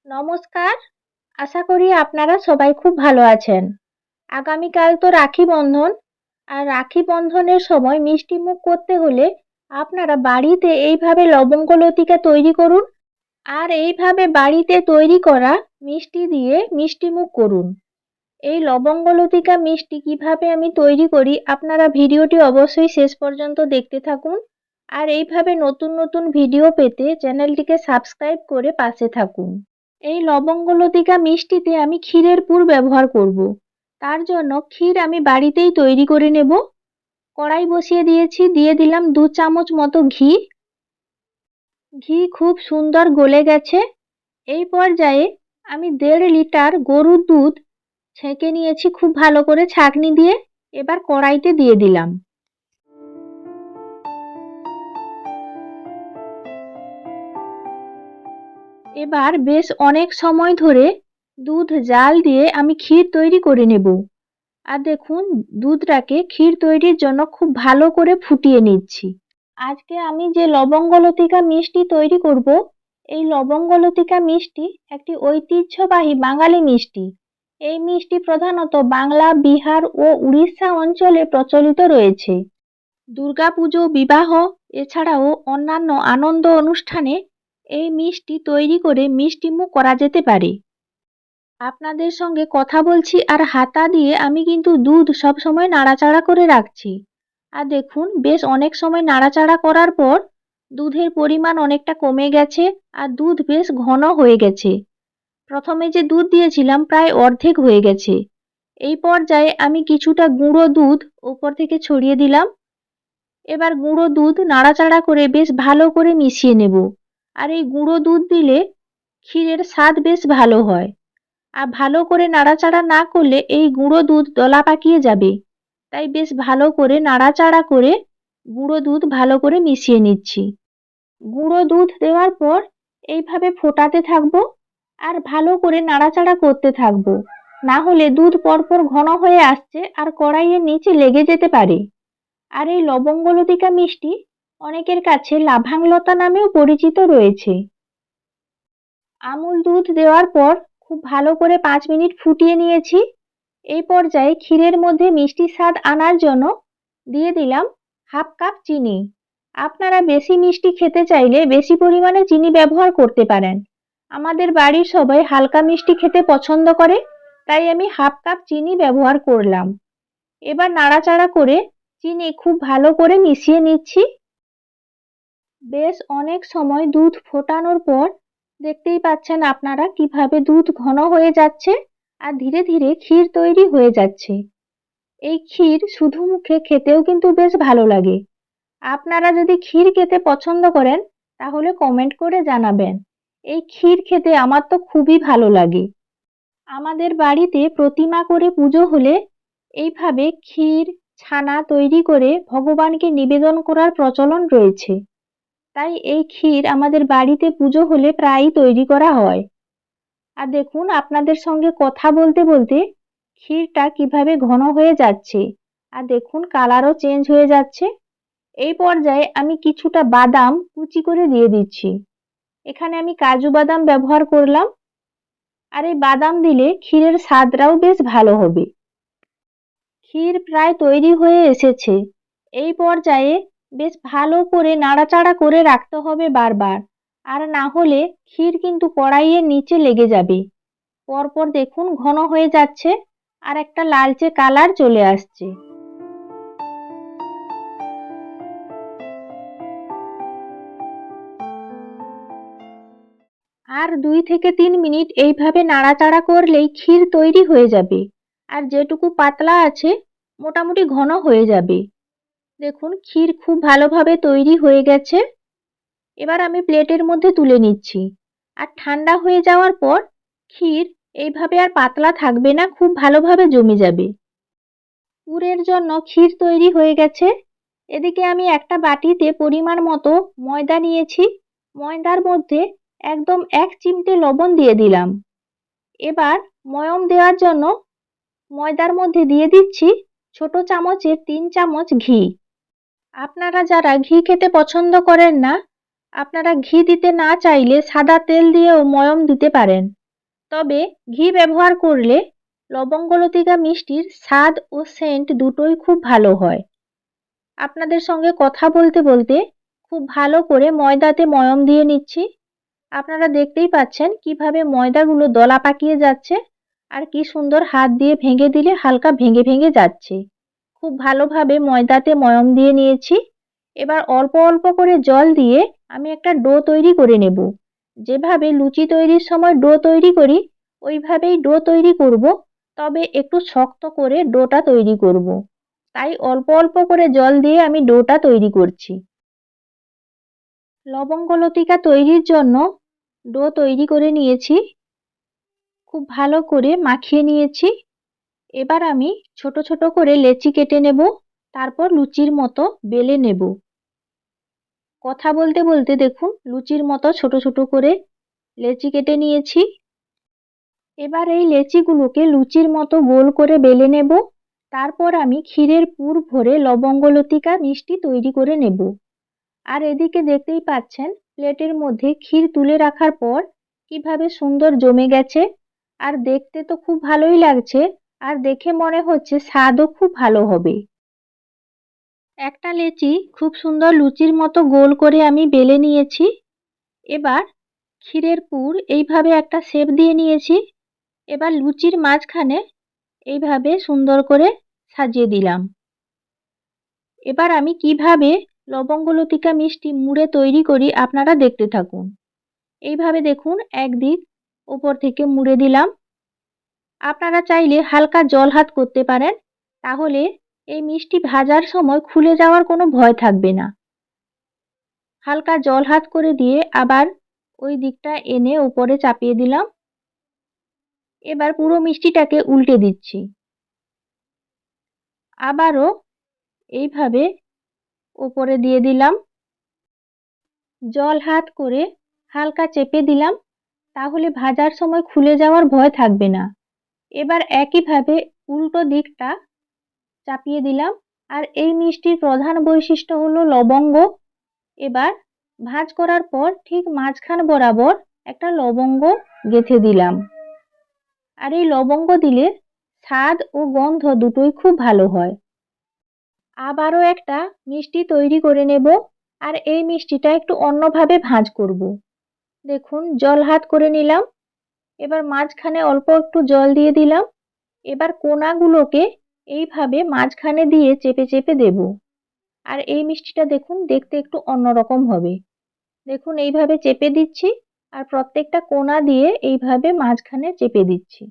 নমস্কার। আশা করি আপনারা সবাই খুব ভালো আছেন। আগামীকাল তো রাখি বন্ধন। আর রাখি বন্ধনের সময় মিষ্টিমুখ করতে হলে আপনারা বাড়িতে এইভাবে লবঙ্গ লতিকা তৈরি করুন। আর এইভাবে বাড়িতে তৈরি করা মিষ্টি দিয়ে মিষ্টিমুখ করুন। এই লবঙ্গ লতিকা মিষ্টি কিভাবে আমি তৈরি করি আপনারা ভিডিওটি অবশ্যই শেষ পর্যন্ত দেখতে থাকুন। আর এইভাবে নতুন নতুন ভিডিও পেতে চ্যানেলটিকে সাবস্ক্রাইব করে পাশে থাকুন। এই লবঙ্গ লতিকা মিষ্টিতে আমি ক্ষীরের পুর ব্যবহার করব। তার জন্য ক্ষীর আমি বাড়িতেই তৈরি করে নেব। কড়াই বসিয়ে দিয়েছি, দিয়ে দিলাম 2 চামচ মতো ঘি। ঘি খুব সুন্দর গলে গেছে। এই পর্যায়ে আমি 1.5 লিটার গরুর দুধ ছেঁকে নিয়েছি খুব ভালো করে ছাঁকনি দিয়ে। এবার কড়াইতে দিয়ে দিলাম। এবার বেশ অনেক সময় ধরে দুধ জাল দিয়ে আমি ক্ষীর তৈরি করে নেব। আর দেখুন, দুধটাকে ক্ষীর তৈরির জন্য খুব ভালো করে ফুটিয়ে নিচ্ছি। আজকে আমি যে লবঙ্গ লতিকা মিষ্টি তৈরি করব, এই লবঙ্গ লতিকা মিষ্টি একটি ঐতিহ্যবাহী বাঙালি মিষ্টি। এই মিষ্টি প্রধানত বাংলা, বিহার ও উড়িষ্যা অঞ্চলে প্রচলিত রয়েছে। দুর্গাপুজো, বিবাহ এছাড়াও অন্যান্য আনন্দ অনুষ্ঠানে এই মিষ্টি তৈরি করে মিষ্টিমুখ করা যেতে পারে। আপনাদের সঙ্গে কথা বলছি আর হাতা দিয়ে আমি কিন্তু দুধ সবসময় নাড়াচাড়া করে রাখছি। আর দেখুন, বেশ অনেক সময় নাড়াচাড়া করার পর দুধের পরিমাণ অনেকটা কমে গেছে আর দুধ বেশ ঘন হয়ে গেছে। প্রথমে যে দুধ দিয়েছিলাম প্রায় অর্ধেক হয়ে গেছে। এই পর্যায়ে আমি কিছুটা গুঁড়ো দুধ উপর থেকে ছড়িয়ে দিলাম। এবার গুঁড়ো দুধ নাড়াচাড়া করে বেশ ভালো করে মিশিয়ে নেব। আর এই গুঁড়ো দুধ দিলে ক্ষীরের স্বাদ বেশ ভালো হয়। আর ভালো করে নাড়াচাড়া না করলে এই গুঁড়ো দুধ দলা পাকিয়ে যাবে। তাই বেশ ভালো করে নাড়াচাড়া করে গুঁড়ো দুধ ভালো করে মিশিয়ে নিচ্ছি। গুঁড়ো দুধ দেওয়ার পর এইভাবে ফোটাতে থাকবো আর ভালো করে নাড়াচাড়া করতে থাকবো। না হলে দুধ পরপর ঘন হয়ে আসছে আর কড়াইয়ের নিচে লেগে যেতে পারে। আর এই লবঙ্গ লতিকা মিষ্টি অনেকের কাছে লাভাংলতা নামেও পরিচিত রয়েছে। আমুল দুধ দেওয়ার পর খুব ভালো করে 5 মিনিট ফুটিয়ে নিয়েছি। এই পর্যায়ে ক্ষীরের মধ্যে মিষ্টি স্বাদ আনার জন্য দিয়ে দিলাম হাফ কাপ চিনি। আপনারা বেশি মিষ্টি খেতে চাইলে বেশি পরিমাণে চিনি ব্যবহার করতে পারেন। আমাদের বাড়ির সবাই হালকা মিষ্টি খেতে পছন্দ করে, তাই আমি হাফ কাপ চিনি ব্যবহার করলাম। এবার নাড়াচাড়া করে চিনি খুব ভালো করে মিশিয়ে নিচ্ছি। বেশ অনেক সময় দুধ ফোটানোর পর দেখতেই পাচ্ছেন আপনারা কিভাবে দুধ ঘন হয়ে যাচ্ছে আর ধীরে ধীরে ক্ষীর তৈরি হয়ে যাচ্ছে। এই ক্ষীর শুধু মুখে খেতেও কিন্তু বেশ ভালো লাগে। আপনারা যদি ক্ষীর খেতে পছন্দ করেন তাহলে কমেন্ট করে জানাবেন। এই ক্ষীর খেতে আমার তো খুবই ভালো লাগে। আমাদের বাড়িতে প্রতিমা করে পুজো হলে এইভাবে ক্ষীর, ছানা তৈরি করে ভগবানকে নিবেদন করার প্রচলন রয়েছে। তাই এই ক্ষীর আমাদের বাড়িতে পুজো হলে প্রায়ই তৈরি করা হয়। আর দেখুন, আপনাদের সঙ্গে কথা বলতে বলতে ক্ষীরটা কিভাবে ঘন হয়ে যাচ্ছে আর দেখুন কালারও চেঞ্জ হয়ে যাচ্ছে। এই পর্যায়ে আমি কিছুটা বাদাম কুচি করে দিয়ে দিচ্ছি। এখানে আমি কাজু বাদাম ব্যবহার করলাম। আর এই বাদাম দিলে ক্ষীরের স্বাদটাও বেশ ভালো হবে। ক্ষীর প্রায় তৈরি হয়ে এসেছে। এই পর্যায়ে বেশ ভালো করে নাড়াচাড়া করে রাখতে হবে বারবার। আর না হলে ক্ষীর কিন্তু কড়াইয়ের নিচে লেগে যাবে। পরপর দেখুন ঘন হয়ে যাচ্ছে আর একটা লালচে কালার চলে আসছে। আর 2 থেকে 3 মিনিট এইভাবে নাড়াচাড়া করলেই ক্ষীর তৈরি হয়ে যাবে। আর যেটুকু পাতলা আছে মোটামুটি ঘন হয়ে যাবে। দেখুন, ক্ষীর খুব ভালোভাবে তৈরি হয়ে গেছে। এবার আমি প্লেটের মধ্যে তুলে নিচ্ছি। আর ঠান্ডা হয়ে যাওয়ার পর ক্ষীর এইভাবে আর পাতলা থাকবে না, খুব ভালোভাবে জমে যাবে। পুরের জন্য ক্ষীর তৈরি হয়ে গেছে। এদিকে আমি একটা বাটিতে পরিমাণ মতো ময়দা নিয়েছি। ময়দার মধ্যে একদম 1 চিমটে লবণ দিয়ে দিলাম। এবার ময়ম দেওয়ার জন্য ময়দার মধ্যে দিয়ে দিচ্ছি ছোট চামচের 3 চামচ ঘি। আপনারা যারা ঘি খেতে পছন্দ করেন না, আপনারা ঘি দিতে না চাইলে সাদা তেল দিয়েও ময়ম দিতে পারেন। তবে ঘি ব্যবহার করলে লবঙ্গলতিকা মিষ্টির স্বাদ ও সেন্ট দুটোই খুব ভালো হয়। আপনাদের সঙ্গে কথা বলতে বলতে খুব ভালো করে ময়দাতে ময়ম দিয়ে নিচ্ছি। আপনারা দেখতেই পাচ্ছেন কিভাবে ময়দাগুলো দলা পাকিয়ে যাচ্ছে আর কি সুন্দর হাত দিয়ে ভেঙে দিলে হালকা ভেঙে ভেঙে যাচ্ছে। খুব ভালোভাবে ময়দাতে ময়ম দিয়ে নিয়েছি। এবার অল্প অল্প করে জল দিয়ে আমি একটা ডো তৈরি করে নেব। যেভাবে লুচি তৈরির সময় ডো তৈরি করি ওইভাবেই ডো তৈরি করব, তবে একটু শক্ত করে ডোটা তৈরি করব। তাই অল্প অল্প করে জল দিয়ে আমি ডোটা তৈরি করছি। লবঙ্গলতিকা তৈরির জন্য ডো তৈরি করে নিয়েছি, খুব ভালো করে মাখিয়ে নিয়েছি। এবার আমি ছোট ছোট করে লেচি কেটে নেব, তারপর লুচির মতো বেলে নেব। কথা বলতে বলতে দেখুন লুচির মতো ছোট ছোট করে লেচি কেটে নিয়েছি। এবার এই লেচিগুলোকে লুচির মতো গোল করে বেলে নেব। তারপর আমি ক্ষীরের পুর ভরে লবঙ্গলতিকা মিষ্টি তৈরি করে নেব। আর এদিকে দেখতেই পাচ্ছেন প্লেটের মধ্যে ক্ষীর তুলে রাখার পর কিভাবে সুন্দর জমে গেছে। আর দেখতে তো খুব ভালোই লাগছে, আর দেখে মনে হচ্ছে স্বাদও খুব ভালো হবে। একটা লেচি খুব সুন্দর লুচির মতো গোল করে আমি বেলে নিয়েছি। এবার ক্ষীরের পুর এইভাবে একটা শেপ দিয়ে নিয়েছি। এবার লুচির মাঝখানে এইভাবে সুন্দর করে সাজিয়ে দিলাম। এবার আমি কিভাবে লবঙ্গলতিকা মিষ্টি মুড়ে তৈরি করি আপনারা দেখতে থাকুন। এইভাবে দেখুন একদিক উপর থেকে মুড়ে দিলাম। আপনারা চাইলে হালকা জল হাত করতে পারেন, তাহলে এই মিষ্টি ভাজার সময় খুলে যাওয়ার কোনো ভয় থাকবে না। হালকা জল হাত করে দিয়ে আবার ওই দিকটা এনে উপরে চাপিয়ে দিলাম। এবার পুরো মিষ্টিটাকে উল্টে দিচ্ছি। আবারও এইভাবে উপরে দিয়ে দিলাম। জল হাত করে হালকা চেপে দিলাম, তাহলে ভাজার সময় খুলে যাওয়ার ভয় থাকবে না। এবার একইভাবে উল্টো দিকটা চাপিয়ে দিলাম। আর এই মিষ্টির প্রধান বৈশিষ্ট্য হলো লবঙ্গ। এবার ভাঁজ করার পর ঠিক মাঝখান বরাবর একটা লবঙ্গ গেঁথে দিলাম। আর এই লবঙ্গ দিলে স্বাদ ও গন্ধ দুটোই খুব ভালো হয়। আবারও একটা মিষ্টি তৈরি করে নেব, আর এই মিষ্টিটা একটু অন্যভাবে ভাঁজ করব। দেখুন জল হাত করে নিলাম। এবার মাঝখানে অল্প একটু জল দিয়ে দিলাম। এবার কোনাগুলোকে এইভাবে মাঝখানে দিয়ে চেপে চেপে দেব। আর এই মিষ্টিটা দেখুন দেখতে একটু অন্যরকম হবে। দেখুন এইভাবে চেপে দিচ্ছি আর প্রত্যেকটা কোনা দিয়ে এইভাবে মাঝখানে চেপে দিচ্ছি।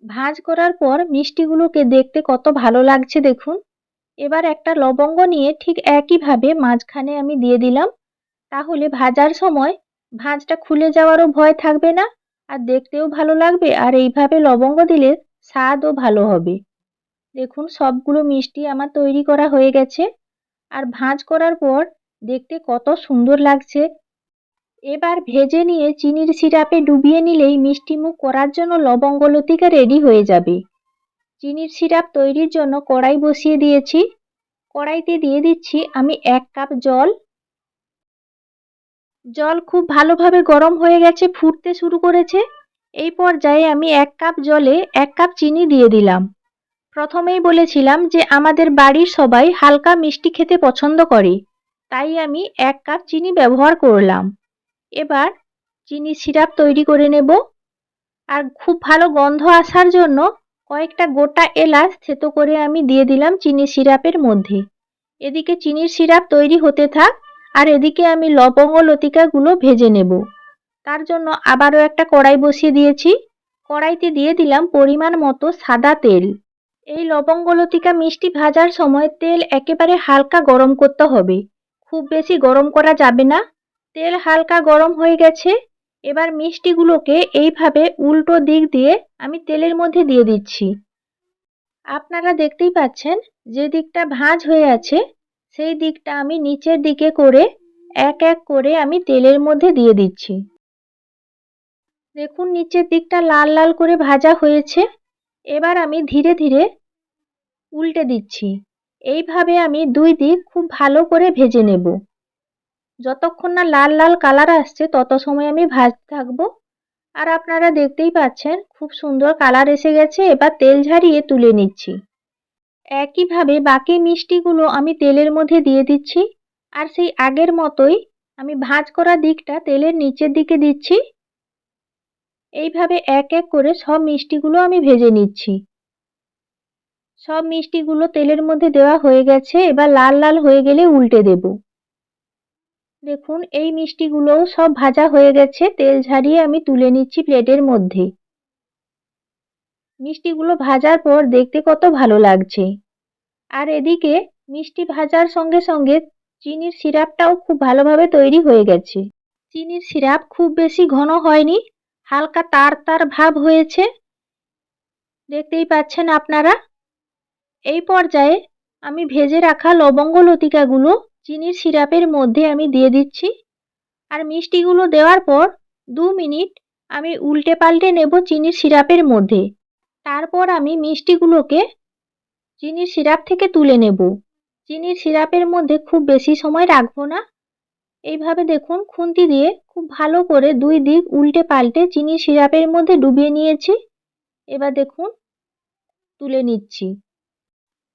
ভাঁজ করার পর মিষ্টিগুলোকে দেখতে কত ভালো লাগছে দেখুন। এবার একটা লবঙ্গ নিয়ে ঠিক একইভাবে মাঝখানে আমি দিয়ে দিলাম। তাহলে ভাজার সময় ভাঁজটা খুলে যাওয়ারও ভয় থাকবে না, আর দেখতেও ভালো লাগবে। আর এইভাবে লবঙ্গ দিলে স্বাদও ভালো হবে। দেখুন সবগুলো মিষ্টি আমার তৈরি করা হয়ে গেছে। আর ভাঁজ করার পর দেখতে কত সুন্দর লাগছে। এবার ভেজে নিয়ে চিনির সিরাপে ডুবিয়ে নিলেই মিষ্টিমুখ করার জন্য লবঙ্গলতিকা রেডি হয়ে যাবে। চিনির সিরাপ তৈরির জন্য কড়াই বসিয়ে দিয়েছি। কড়াইতে দিয়ে দিচ্ছি আমি 1 কাপ জল। জল খুব ভালোভাবে গরম হয়ে গেছে, ফুটতে শুরু করেছে। এই পর্যায়ে আমি 1 কাপ জলে 1 কাপ চিনি দিয়ে দিলাম। প্রথমেই বলেছিলাম যে আমাদের বাড়ির সবাই হালকা মিষ্টি খেতে পছন্দ করে, তাই আমি 1 কাপ চিনি ব্যবহার করলাম। এবার চিনি সিরাপ তৈরি করে নেব। আর খুব ভালো গন্ধ আসার জন্য কয়েকটা গোটা এলাচ থেতো করে আমি দিয়ে দিলাম চিনি সিরাপের মধ্যে। এদিকে চিনির সিরাপ তৈরি হতে থাক, আর এদিকে আমি লবঙ্গ লতিকাগুলো ভেজে নেব। তার জন্য আবারও একটা কড়াই বসিয়ে দিয়েছি। কড়াইতে দিয়ে দিলাম পরিমাণ মতো সাদা তেল। এই লবঙ্গ লতিকা মিষ্টি ভাজার সময় তেল একেবারে হালকা গরম করতে হবে, খুব বেশি গরম করা যাবে না। তেল হালকা গরম হয়ে গেছে। এবার মিষ্টিগুলোকে এইভাবে উল্টো দিক দিয়ে আমি তেলের মধ্যে দিয়ে দিচ্ছি। আপনারা দেখতেই পাচ্ছেন যে দিকটা ভাঁজ হয়ে আছে সেই দিকটা আমি নিচের দিকে করে এক এক করে আমি তেলের মধ্যে দিয়ে দিচ্ছি। দেখুন নিচের দিকটা লাল লাল করে ভাজা হয়েছে। এবার আমি ধীরে ধীরে উল্টে দিচ্ছি। এইভাবে আমি ২ দিক খুব ভালো করে ভেজে নেব। যতক্ষণ না লাল লাল কালার আসছে তত সময় আমি ভাজতে থাকবো। আর আপনারা দেখতেই পাচ্ছেন খুব সুন্দর কালার এসে গেছে। এবার তেল ঝারিয়ে তুলে নিচ্ছি। একইভাবে বাকি মিষ্টিগুলো আমি তেলের মধ্যে দিয়ে দিচ্ছি। আর সেই আগের মতোই আমি ভাঁজ করা দিকটা তেলের নিচের দিকে দিচ্ছি। এইভাবে এক এক করে সব মিষ্টিগুলো আমি ভেজে নিচ্ছি। সব মিষ্টিগুলো তেলের মধ্যে দেওয়া হয়ে গেছে। এবার লাল লাল হয়ে গেলে উল্টে দেব। দেখুন এই মিষ্টিগুলোও সব ভাজা হয়ে গেছে। তেল ঝারিয়ে আমি তুলে নিচ্ছি প্লেটের মধ্যে। মিষ্টিগুলো ভাজার পর দেখতে কত ভালো লাগছে। আর এদিকে মিষ্টি ভাজার সঙ্গে সঙ্গে চিনির সিরাপটাও খুব ভালোভাবে তৈরি হয়ে গেছে। চিনির সিরাপ খুব বেশি ঘন হয়নি, হালকা তার তার ভাব হয়েছে। দেখতেই পাচ্ছেন আপনারা। এই পর্যায়ে আমি ভেজে রাখা লবঙ্গ লতিকাগুলো চিনির সিরাপের মধ্যে আমি দিয়ে দিচ্ছি। আর মিষ্টিগুলো দেওয়ার পর ২ মিনিট আমি উল্টে পাল্টে নেব চিনির সিরাপের মধ্যে। তারপর আমি মিষ্টিগুলোকে চিনির সিরাপ থেকে তুলে নেব। চিনির সিরাপের মধ্যে খুব বেশি সময় রাখবো না। এইভাবে দেখুন খুন্তি দিয়ে খুব ভালো করে ২ দিক উল্টে পাল্টে চিনির সিরাপের মধ্যে ডুবিয়ে নিয়েছি। এবার দেখুন তুলে নিচ্ছি।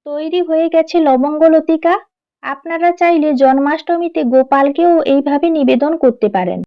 তৈরি হয়ে গেছে লবঙ্গ লতিকা। আপনারা চাইলে জন্মাষ্টমীতে গোপালকেও এইভাবে নিবেদন করতে পারেন।